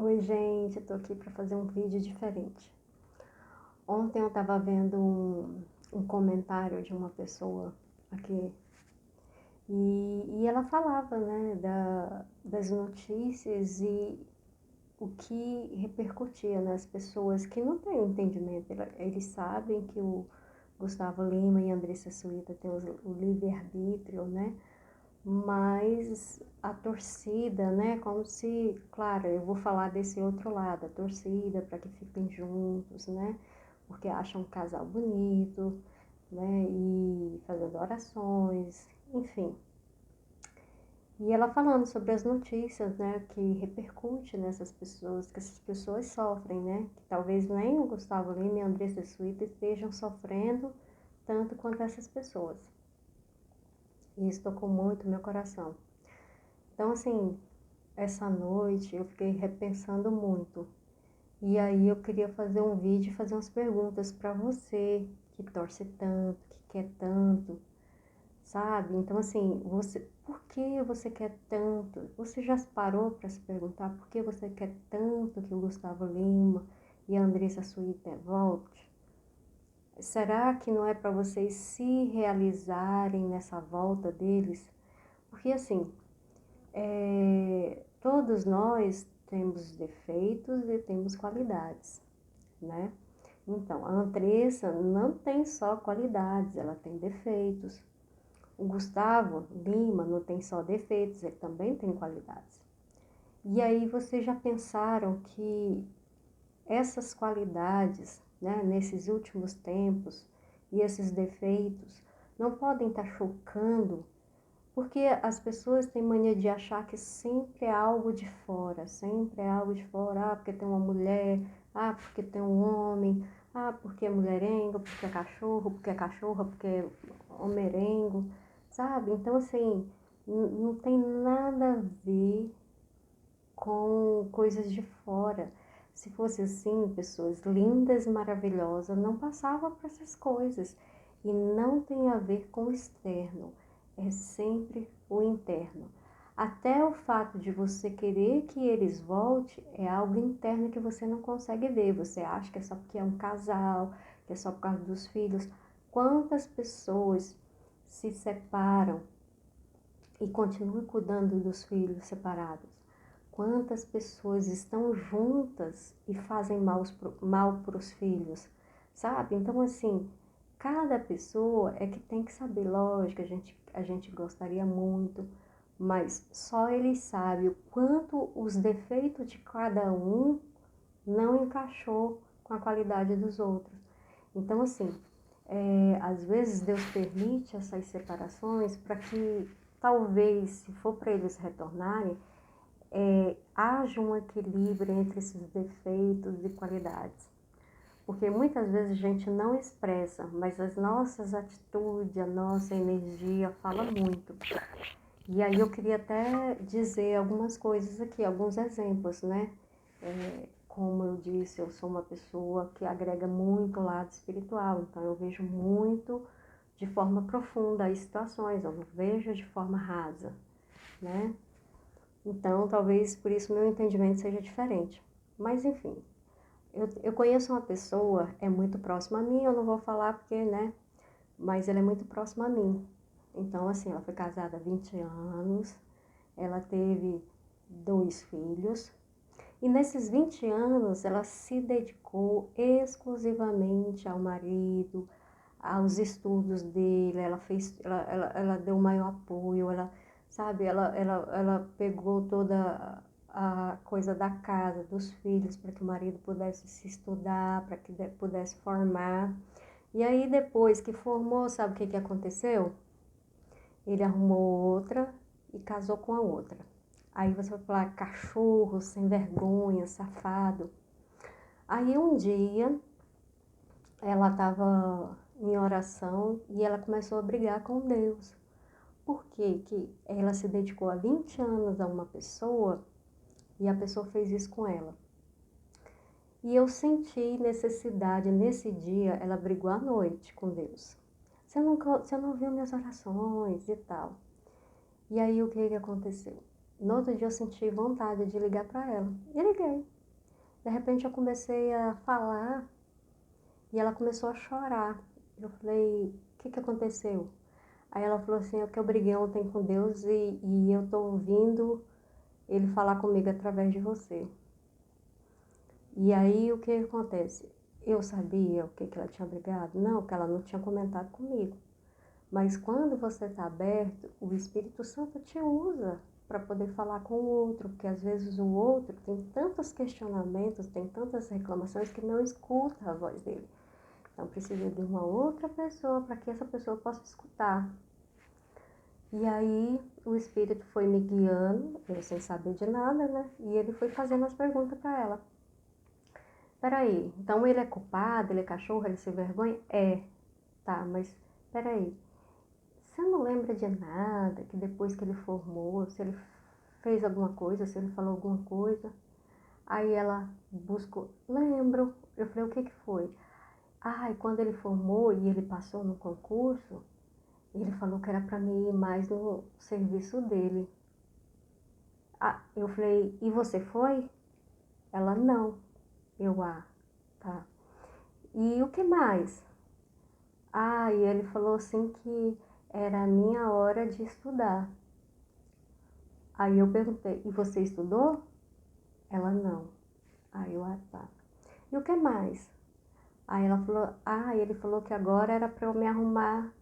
Oi, gente, eu tô aqui para fazer um vídeo diferente. Ontem eu tava vendo um comentário de uma pessoa aqui e ela falava, né, das notícias e o que repercutia nas pessoas que não têm entendimento. Eles sabem que o Gustavo Lima e a Andressa Suíta têm o livre-arbítrio, né? Mas a torcida, né, como se, claro, eu vou falar desse outro lado, a torcida para que fiquem juntos, né, porque acham um casal bonito, né, e fazendo orações, enfim. E ela falando sobre as notícias, né, que repercute nessas pessoas, que essas pessoas sofrem, né, que talvez nem o Gustavo Lima e a Andressa Suíta estejam sofrendo tanto quanto essas pessoas. E isso tocou muito meu coração. Então, assim, essa noite eu fiquei repensando muito. E aí eu queria fazer um vídeo e fazer umas perguntas para você que torce tanto, que quer tanto, sabe? Então, assim, por que você quer tanto? Você já parou para se perguntar por que você quer tanto que o Gustavo Lima e a Andressa Suíta volte? Será que não é para vocês se realizarem nessa volta deles? Porque, assim, todos nós temos defeitos e temos qualidades, né? Então, a Andressa não tem só qualidades, ela tem defeitos. O Gustavo Lima não tem só defeitos, ele também tem qualidades. E aí vocês já pensaram que essas qualidades, né, nesses últimos tempos, e esses defeitos não podem estar chocando. Porque as pessoas têm mania de achar que sempre é algo de fora, sempre é algo de fora. Ah, porque tem uma mulher, ah, porque tem um homem, ah, porque é mulherengo, porque é cachorro, porque é cachorra, porque é homerengo, sabe? Então, assim, não tem nada a ver com coisas de fora. Se fosse assim, pessoas lindas, maravilhosas, não passavam por essas coisas. E não tem a ver com o externo, é sempre o interno. Até o fato de você querer que eles voltem é algo interno que você não consegue ver. Você acha que é só porque é um casal, que é só por causa dos filhos. Quantas pessoas se separam e continuam cuidando dos filhos separados? Quantas pessoas estão juntas e fazem mal para os filhos, sabe? Então, assim, cada pessoa é que tem que saber, lógico, a gente gostaria muito, mas só ele sabe o quanto os defeitos de cada um não encaixou com a qualidade dos outros. Então, assim, às vezes Deus permite essas separações para que, talvez, se for para eles retornarem, haja um equilíbrio entre esses defeitos e qualidades. Porque muitas vezes a gente não expressa, mas as nossas atitudes, a nossa energia fala muito. E aí eu queria até dizer algumas coisas aqui, alguns exemplos, né? Como eu disse, eu sou uma pessoa que agrega muito o lado espiritual, então eu vejo muito de forma profunda as situações, eu não vejo de forma rasa, né? Então, talvez por isso meu entendimento seja diferente. Mas, enfim, eu conheço uma pessoa, é muito próxima a mim, eu não vou falar porque, né? Mas ela é muito próxima a mim. Então, assim, ela foi casada há 20 anos, ela teve 2 filhos, e nesses 20 anos ela se dedicou exclusivamente ao marido, aos estudos dele, ela deu o maior apoio, sabe, ela pegou toda a coisa da casa, dos filhos, para que o marido pudesse se estudar, para que pudesse formar. E aí depois que formou, sabe o que aconteceu? Ele arrumou outra e casou com a outra. Aí você vai falar, cachorro, sem vergonha, safado. Aí um dia ela estava em oração e ela começou a brigar com Deus. Por quê? Que ela se dedicou há 20 anos a uma pessoa e a pessoa fez isso com ela. E eu senti necessidade, nesse dia, ela brigou à noite com Deus. Você não viu minhas orações e tal. E aí o que aconteceu? No outro dia eu senti vontade de ligar para ela. E liguei. De repente eu comecei a falar e ela começou a chorar. Eu falei, o que aconteceu? Aí ela falou assim, é que eu briguei ontem com Deus e eu tô ouvindo ele falar comigo através de você. E aí o que acontece? Eu sabia o que ela tinha brigado? Não, que ela não tinha comentado comigo. Mas quando você está aberto, o Espírito Santo te usa para poder falar com o outro, porque às vezes o outro tem tantos questionamentos, tem tantas reclamações que não escuta a voz dele. Então precisa de uma outra pessoa para que essa pessoa possa escutar. E aí o Espírito foi me guiando, eu sem saber de nada, né? E ele foi fazendo as perguntas para ela. Peraí, então ele é culpado, ele é cachorro, ele se vergonha? É, tá, mas peraí. Você não lembra de nada, que depois que ele formou, se ele fez alguma coisa, se ele falou alguma coisa? Aí ela buscou, lembro. Eu falei, o que que foi? Ah, e quando ele formou e ele passou no concurso, ele falou que era para mim ir mais no serviço dele. Ah, eu falei, e você foi? Ela, não. Eu, tá. E o que mais? Ah, e ele falou assim que era a minha hora de estudar. Aí eu perguntei, e você estudou? Ela, não. Aí eu, tá. E o que mais? Aí ela falou, ele falou que agora era para eu me arrumar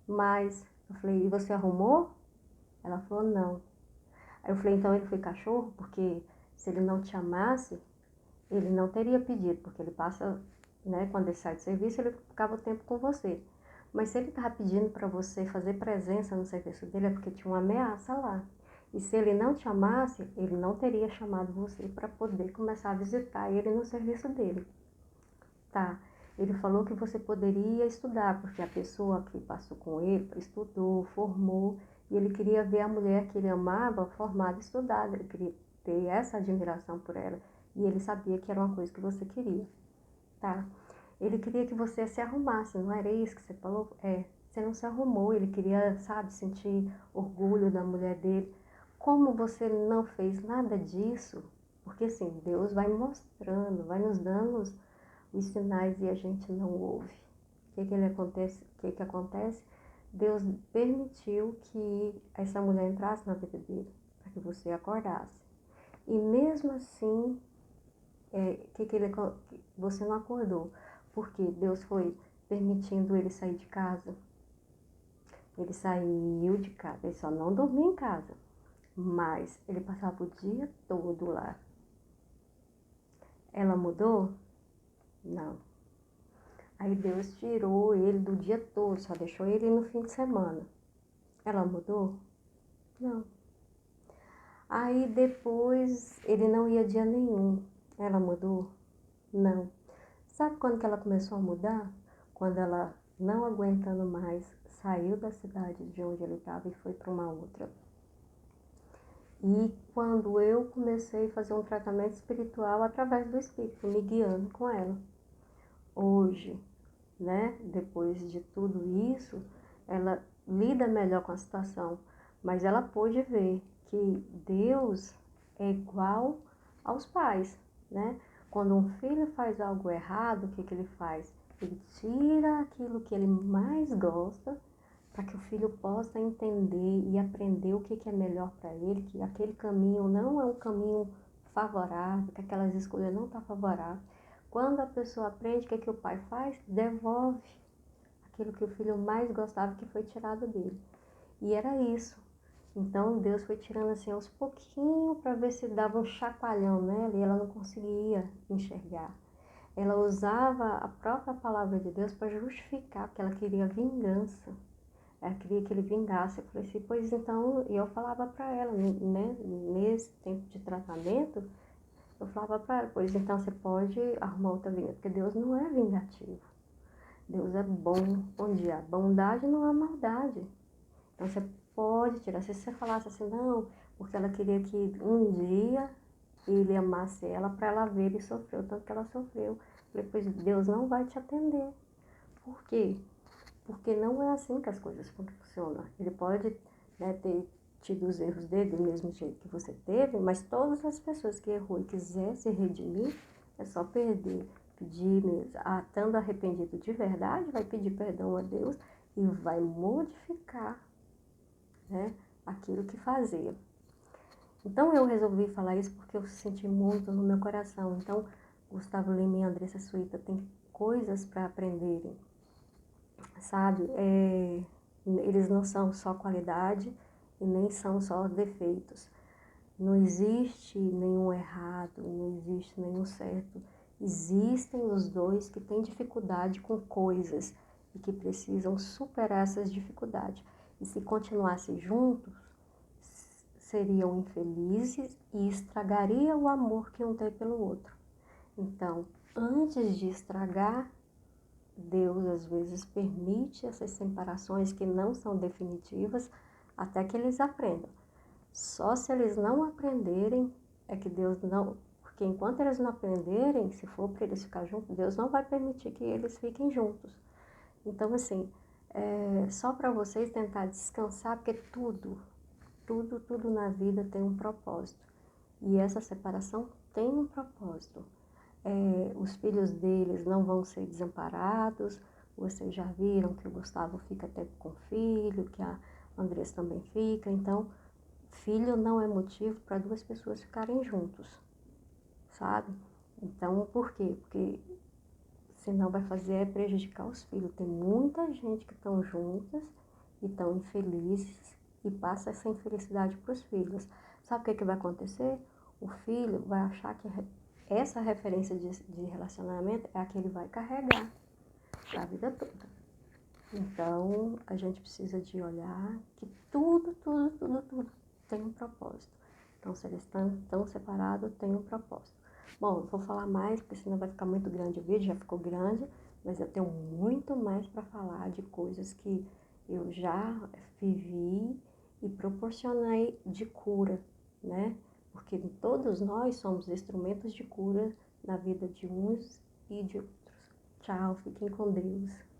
mais. Eu falei, e você arrumou? Ela falou, não. Aí eu falei, então ele foi cachorro, porque se ele não te amasse, ele não teria pedido, porque ele passa, né, quando ele sai de serviço, ele ficava o tempo com você. Mas se ele estava pedindo para você fazer presença no serviço dele, é porque tinha uma ameaça lá. E se ele não te amasse, ele não teria chamado você para poder começar a visitar ele no serviço dele. Tá, ele falou que você poderia estudar, porque a pessoa que passou com ele estudou, formou, e ele queria ver a mulher que ele amava formada e estudada, ele queria ter essa admiração por ela, e ele sabia que era uma coisa que você queria, tá? Ele queria que você se arrumasse, não era isso que você falou? É, você não se arrumou, ele queria, sabe, sentir orgulho da mulher dele. Como você não fez nada disso, porque assim, Deus vai mostrando, vai nos dando os sinais e a gente não ouve. O que acontece? Deus permitiu que essa mulher entrasse na vida dele, para que você acordasse. E mesmo assim, você não acordou, porque Deus foi permitindo ele sair de casa. Ele saiu de casa, ele só não dormia em casa, mas ele passava o dia todo lá. Ela mudou? Não. Aí Deus tirou ele do dia todo, só deixou ele no fim de semana. Ela mudou? Não. Aí depois ele não ia dia nenhum. Ela mudou? Não. Sabe quando que ela começou a mudar? Quando ela, não aguentando mais, saiu da cidade de onde ele estava e foi para uma outra. E quando eu comecei a fazer um tratamento espiritual através do Espírito, me guiando com ela. Hoje, né, depois de tudo isso, ela lida melhor com a situação, mas ela pôde ver que Deus é igual aos pais, né? Quando um filho faz algo errado, o que que ele faz? Ele tira aquilo que ele mais gosta para que o filho possa entender e aprender o que que é melhor para ele, que aquele caminho não é um caminho favorável, que aquelas escolhas não estão favoráveis. Quando a pessoa aprende, o que que o pai faz? Devolve aquilo que o filho mais gostava, que foi tirado dele. E era isso. Então Deus foi tirando assim aos pouquinhos para ver se dava um chacoalhão nela e ela não conseguia enxergar. Ela usava a própria palavra de Deus para justificar, porque ela queria vingança. Ela queria que ele vingasse. Eu falei assim, pois então, e eu falava para ela, né, nesse tempo de tratamento, eu falava para ela, pois então você pode arrumar outra vingança, porque Deus não é vingativo. Deus é bom, onde há bondade não há maldade. Então você pode tirar. Se você falasse assim, não, porque ela queria que um dia ele amasse ela para ela ver ele sofreu, tanto que ela sofreu. Depois Deus não vai te atender. Por quê? Porque não é assim que as coisas funcionam. Ele pode, né, ter tido os erros dele do mesmo jeito que você teve, mas todas as pessoas que errou e quiser se redimir, é só pedir mesmo, estando arrependido de verdade, vai pedir perdão a Deus e vai modificar, né, aquilo que fazia. Então eu resolvi falar isso porque eu senti muito no meu coração. Então, Gustavo Lima e Andressa Suíta têm coisas para aprenderem, sabe? Eles não são só qualidade e nem são só defeitos. Não existe nenhum errado, não existe nenhum certo. Existem os dois que têm dificuldade com coisas e que precisam superar essas dificuldades. E se continuassem juntos, seriam infelizes e estragaria o amor que um tem pelo outro. Então, antes de estragar, Deus às vezes permite essas separações que não são definitivas até que eles aprendam. Só se eles não aprenderem é que Deus não... Porque enquanto eles não aprenderem, se for para eles ficar juntos, Deus não vai permitir que eles fiquem juntos. Então, assim, só para vocês tentar descansar, porque tudo na vida tem um propósito. E essa separação tem um propósito. Os filhos deles não vão ser desamparados. Vocês já viram que o Gustavo fica até com o filho, que a Andressa também fica. Então, filho não é motivo para duas pessoas ficarem juntos, sabe? Então, por quê? Porque senão vai fazer prejudicar os filhos. Tem muita gente que estão juntas e estão infelizes e passa essa infelicidade para os filhos. Sabe o que vai acontecer? O filho vai achar que essa referência de relacionamento é a que ele vai carregar para a vida toda. Então, a gente precisa de olhar que tudo tem um propósito. Então, se eles estão separados, tem um propósito. Bom, eu vou falar mais, porque senão vai ficar muito grande o vídeo, já ficou grande, mas eu tenho muito mais para falar de coisas que eu já vivi e proporcionei de cura, né? Porque todos nós somos instrumentos de cura na vida de uns e de outros. Tchau, fiquem com Deus.